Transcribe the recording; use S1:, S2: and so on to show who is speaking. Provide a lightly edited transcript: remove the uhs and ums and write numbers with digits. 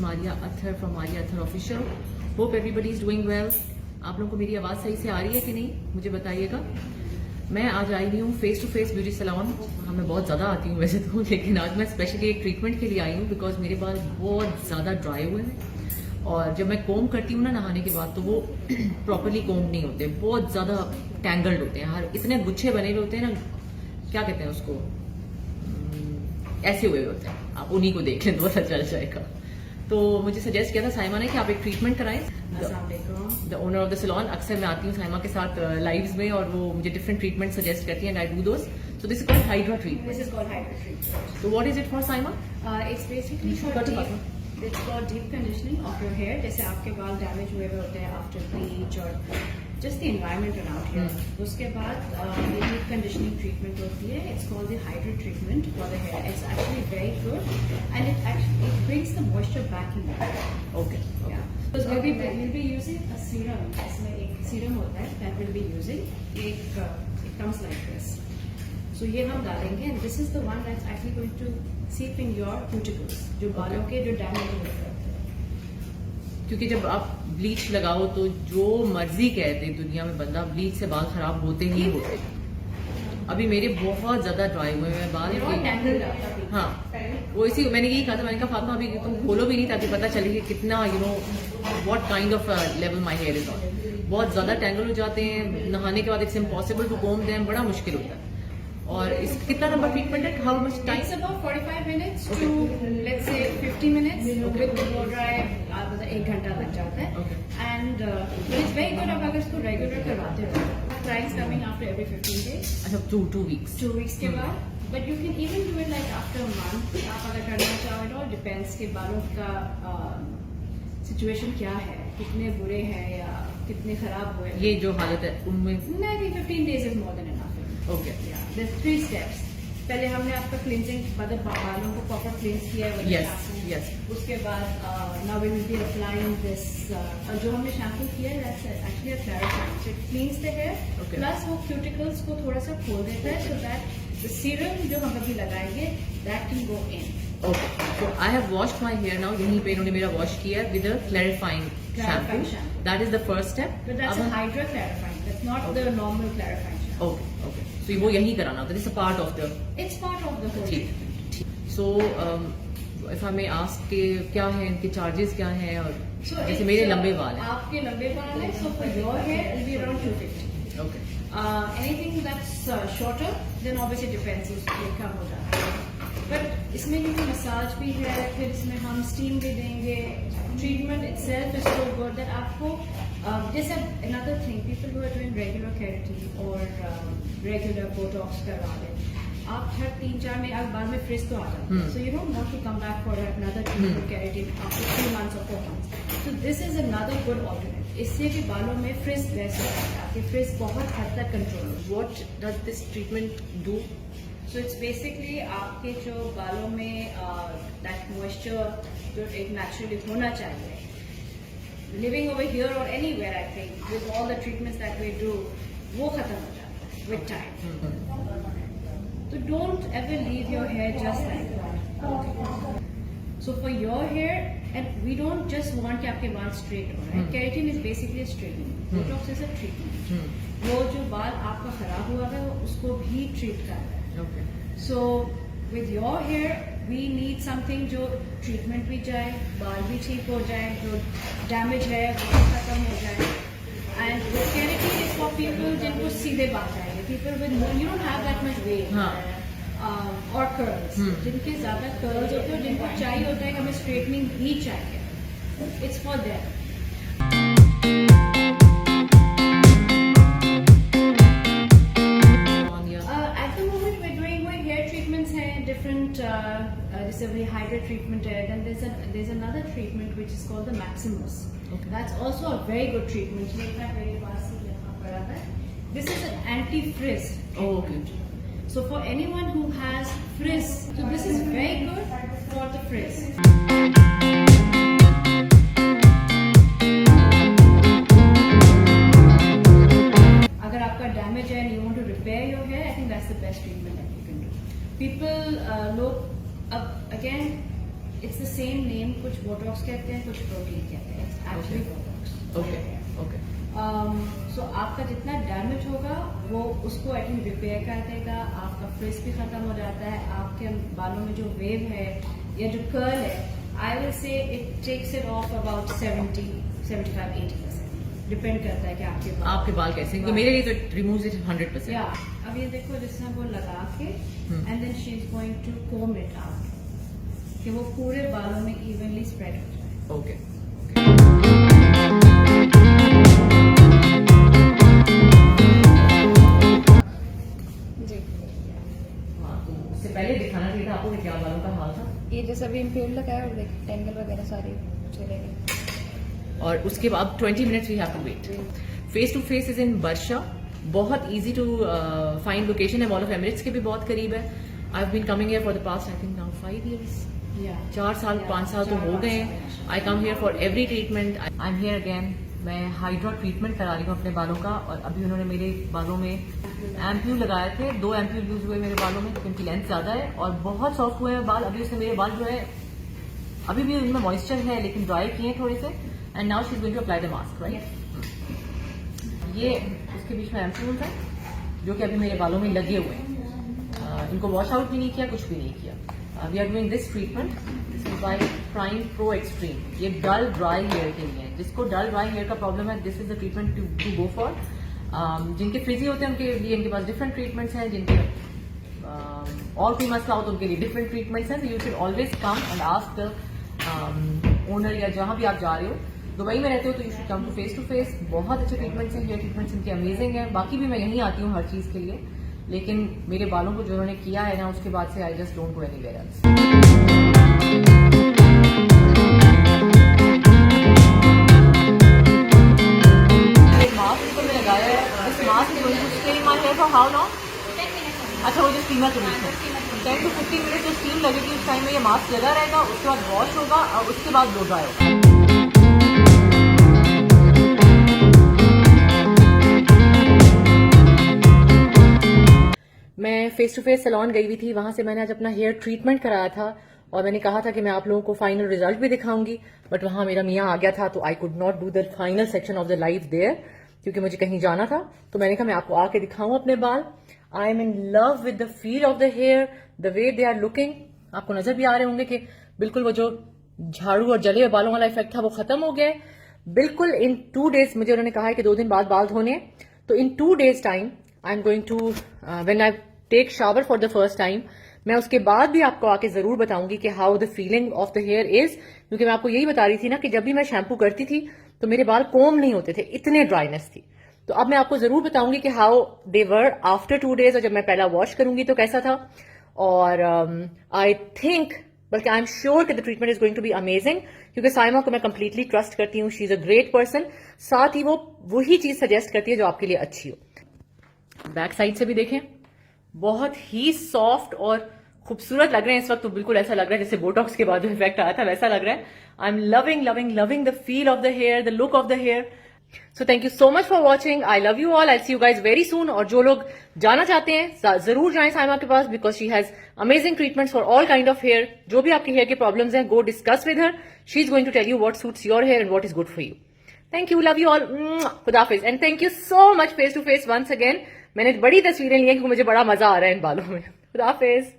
S1: Maria Athar from Maria Athar Official. Hope everybody is doing well. आप लोगों को मेरी आवाज़ सही से आ रही है कि नहीं, मुझे बताइएगा. मैं आज आई हुई हूँ face to face beauty salon. मैं बहुत ज़्यादा आती हूँ वैसे तो, लेकिन आज मैं स्पेशली एक ट्रीटमेंट के लिए आई हूँ बिकॉज मेरे बाल बहुत ज़्यादा ड्राई हुए हैं. और जब मैं कोम करती हूँ ना नहाने के बाद, तो वो प्रॉपरली कोम नहीं होते, बहुत ज़्यादा टैंगल्ड होते हैं. हर इतने गुच्छे बने हुए होते हैं ना, क्या कहते हैं उसको, ऐसे हुए होते हैं. आप उन्हीं को देख लें तो पता चल जाएगा. तो मुझे सजेस्ट किया था साइमा ने कि आप एक ट्रीटमेंट कराएं. The owner of the salon. अक्सर मैं आती हूँ साइमा के साथ लाइव्स में और वो मुझे डिफरेंट ट्रीटमेंट सजेस्ट करती है and I do those. So this is called hydra treatment.
S2: This is called hydra treatment.
S1: तो what is it for Saima?
S2: It's basically for deep conditioning of your hair. जैसे आपके बाल डैमेज हुए हुए होते हैं आफ्टर ब्लीच और just the environment around here. उसके बाद ये deep conditioning treatment होती है. It's called the hydra treatment for the hair. It's actually very good and it brings the moisture back in the hair.
S1: Okay.
S2: Yeah. So we'll be using a serum. इसमें एक serum होता है that we'll be using. It comes like this. So ये हम डालेंगे and this is the one that's actually going to seep in your cuticles, जो बालों के जो डैमेज होते हैं.
S1: क्योंकि जब आप ब्लीच लगाओ तो जो मर्जी कह दे दुनिया में बंदा, ब्लीच से बाल खराब होते ही होते. अभी मेरे बहुत ज्यादा ड्राई हुए हैं बाल. हाँ, वो इसी मैंने यही कहा था. मैंने कहा फातिमा अभी तुम खोलो भी नहीं ताकि पता चले कि कितना what kind of level my hair is on. बहुत ज्यादा टैंगल हो जाते हैं. नहाने के बाद it's impossible to comb them. बड़ा मुश्किल होता है. और इस कितना नंबर ट्रीटमेंट है? How much time?
S2: It's about 45 minutes to let's say 50 minutes with the blow dry. मतलब 1 घंटा लग जाता है. And it's very good आप अगर इसको रेगुलर करवाते हो. Clients coming after every 15 days.
S1: अच्छा, 2 weeks.
S2: 2 weeks के बाद. But you can even do it like after a month. आप अगर करना चाहो, it all depends कि बालों का सिचुएशन क्या है, कितने बुरे हैं या कितने खराब हुए.
S1: ये जो हालत है उनमें
S2: I think 15 days is more than enough.
S1: Okay.
S2: There's 3 steps. पहले हमने आपका क्लिनजिंग मतलब बालों को प्रॉपर क्लींस किया है.
S1: यस.
S2: उसके बाद now we will be applying this. जो हमने शैम्पू किया है that's actually a clarifying. It cleanses the hair plus वो क्यूटिकल्स को थोड़ा सा खोल देता है सो दैट द सीरम जो हम अभी लगाएंगे that can go in.
S1: Okay. So I have washed my hair now. यहीं पे इन्होंने मेरा वॉश किया with a clarifying shampoo. That is the first step.
S2: But that's a hydra clarifying. That's not the normal clarifying.
S1: Okay. तो वो यही कराना होता है. This is a part of the.
S2: It's part of the whole.
S1: ठीक. So if I may ask के क्या है इनके चार्जेस क्या हैं? और जैसे मेरे लंबे बाल हैं.
S2: आपके लंबे बाल हैं so for your hair it will be around 250.
S1: Okay.
S2: Anything that's shorter then obviously depends. उसके कम हो जाता है. बट इसमें क्योंकि मसाज भी है, फिर इसमें हम स्टीम भी देंगे. Treatment itself is so good that आपको जैसे another thing, people who are doing regular keratin or regular botox करवा लें, आप हर 3-4 में आप बाद में फ्रिज तो आ जाते हैं. So you don't want to come back for another treatment keratin after 3 months or 4 months. So this is another good alternate. इससे भी बालों में फ्रिज लेस हो जाता है. आपकी फ्रिज बहुत हद तक control.
S1: What does this treatment do?
S2: So it's basically आपके जो बालों में that moisture जो एक naturally होना चाहिए, living over here or anywhere I think with all the treatments that we do, वो खत्म हो जाता है with time. So don't ever leave your hair just like that. So for your hair, and we don't just want कि आपके बाल straight हो. Right? Keratin is basically a straightening. Botox is a treatment. वो जो बाल आपका खराब हुआ है उसको भी treat कर रहा है.
S1: Okay.
S2: So with your hair, we need something जो treatment भी जाए, बाल भी ठीक हो जाए, जो damage है वो खत्म हो जाए. And with keratin is for people जिनको सीधे बाल चाहिए. People with you don't have that much weight. और curls. जिनके ज़्यादा curls होते हैं, जिनको चाहिए होता है कि हमें straightening ही चाहिए. It's for them. जैसे अभी हाइड्रा ट्रीटमेंट है, then there's another treatment which is called the Maximus.
S1: Okay.
S2: That's also a very good treatment. मेरे पास ही यहाँ पड़ा है. This is an anti-frizz treatment. So for anyone who has frizz, so this is very good for the frizz. अगर आपका damage है and you want to repair your hair, I think that's the best treatment that you can do. People लोग अब again it's the same name, कुछ botox कहते हैं, कुछ protein कहते हैं, it's actually botox.
S1: Okay okay.
S2: So आपका जितना डैमेज होगा वो उसको एटलीस्ट रिपेयर कर देगा. आपका फ्रिज भी खत्म हो जाता है. आपके बालों में जो वेव है या जो कर्ल है, I will say it takes it off about 70-75-80%. Depend करता है कि
S1: आपके बाल कैसे हैं. मेरे लिए तो इट रिमूव्स इट 100%.
S2: या अब ये देखो जिस तरह वो लगा के and then she is going to comb it out कि वो पूरे बालों में इवनली स्प्रेड हो जाए.
S1: ओके.
S2: जी.
S1: उससे पहले दिखाना चाहिए था आपको कि क्या बालों का हाल था.
S2: ये जैसा भी इम्प्योर लगाया और देख टेंगल वगैरह सारी चले गए.
S1: और उसके बाद 20 minutes we have to wait. Face to face is in Barsha. बहुत इजी टू फाइंड लोकेशन है. मॉल ऑफ एमिरेट्स के भी बहुत करीब है. I have been coming here for the past I think now 5 years. 4 साल 5 साल तो हो गए हैं. I come here for every treatment. I am here again. मैं हाइड्रा ट्रीटमेंट करा रही हूँ अपने बालों का. और अभी उन्होंने मेरे बालों में एम्प्यूल लगाए थे. 2 एम्प्यूल यूज हुए मेरे बालों में क्योंकि लेंथ ज्यादा है और बहुत सॉफ्ट हुए हैं बाल. अभी उसने मेरे बाल जो है अभी भी उनमें मॉइस्चर है लेकिन ड्राई किए थोड़े से. And now she is going to apply the mask right. ये उसके बीच में एम्प्यूल्स हैं जो कि अभी मेरे बालों में लगे हुए हैं. इनको वॉश आउट भी नहीं किया, कुछ भी नहीं किया. We are doing this treatment. This is by prime pro extreme. ये डल ड्राई हेयर के लिए है. जिसको डल ड्राई हेयर का प्रॉब्लम है this is the treatment to go for. जिनके फ्रिजी होते हैं उनके लिए इनके पास डिफरेंट ट्रीटमेंट्स हैं. जिनके और कोई मसला हो तो उनके लिए डिफरेंट ट्रीटमेंट्स हैं. You should always come and ask the owner या जहां भी आप जा रहे हो. दुबई में रहते हो तो you should come to face. बहुत अच्छे ट्रीटमेंट्स हैं. हेयर ट्रीटमेंट्स इनके अमेजिंग हैं. बाकी भी मैं यहीं आती हूँ हर चीज के लिए. लेकिन मेरे बालों को जो उन्होंने किया है ना उसके बाद से I just don't go anywhere else. एक मास्क को मैं लगाया है. इस मास्क को steam my here for how long. अच्छा वो जो स्टीमर के बीच में 10 to 15 मिनट जो स्टीम लगेगी उस टाइम में ये मास्क लगा रहेगा. उसके बाद वॉश होगा और उसके बाद ब्लो ड्राई होगा. मैं फेस टू फेस सैलून गई हुई थी. वहां से मैंने आज अपना हेयर ट्रीटमेंट कराया था और मैंने कहा था कि मैं आप लोगों को फाइनल रिजल्ट भी दिखाऊंगी. बट वहां मेरा मियाँ आ गया था तो I could not do the final section of the live there क्योंकि मुझे कहीं जाना था. तो मैंने कहा मैं आपको आके दिखाऊं अपने बाल. I am in love with the feel of the hair, the way they are looking. आपको नजर भी आ रहे होंगे कि बिल्कुल वो जो झाड़ू और जले हुए बालों वाला इफेक्ट था वो खत्म हो गया. बिल्कुल इन 2 days मुझे उन्होंने कहा है कि 2 दिन बाद बाल धोने. तो in 2 days time I am going to when I take shower for the first time मैं उसके बाद भी आपको आके जरूर बताऊंगी कि how the feeling of the hair is. क्योंकि मैं आपको यही बता रही थी ना कि जब भी मैं शैम्पू करती थी तो मेरे बाल कोम नहीं होते थे, इतने ड्राइनेस थी. तो अब मैं आपको जरूर बताऊंगी कि how they were after 2 days. और जब मैं पहला वॉश करूंगी तो कैसा था. और आई थिंक बल्कि आई एम श्योर कि the treatment is going to be amazing क्योंकि साइमा को मैं कंप्लीटली ट्रस्ट करती हूँ. She is a great person. साथ ही वो वही चीज सजेस्ट करती है जो आपके लिए अच्छी हो. बैक साइड से भी देखें, बहुत ही सॉफ्ट और खूबसूरत लग रहे हैं इस वक्त. तो बिल्कुल ऐसा लग रहा है जैसे बोटॉक्स के बाद जो इफेक्ट आया था वैसा लग रहा है. I am loving loving loving the feel of the hair, the look of the hair. So thank you so much for watching. I love you all. I see you guys very soon. और जो लोग जाना चाहते हैं जरूर जाएं साइमा के पास because she has amazing treatments for all kind of hair. जो भी आपके हेयर के प्रॉब्लम्स हैं go discuss with her. She is going to tell you what suits your hair and what is good for you. Thank you. Love you all. खुदा हाफिज. And thank you so much face to face once again. मैंने बड़ी तस्वीरें ली हैं क्योंकि मुझे बड़ा मजा आ रहा है इन बालों में. खुदा हाफिज.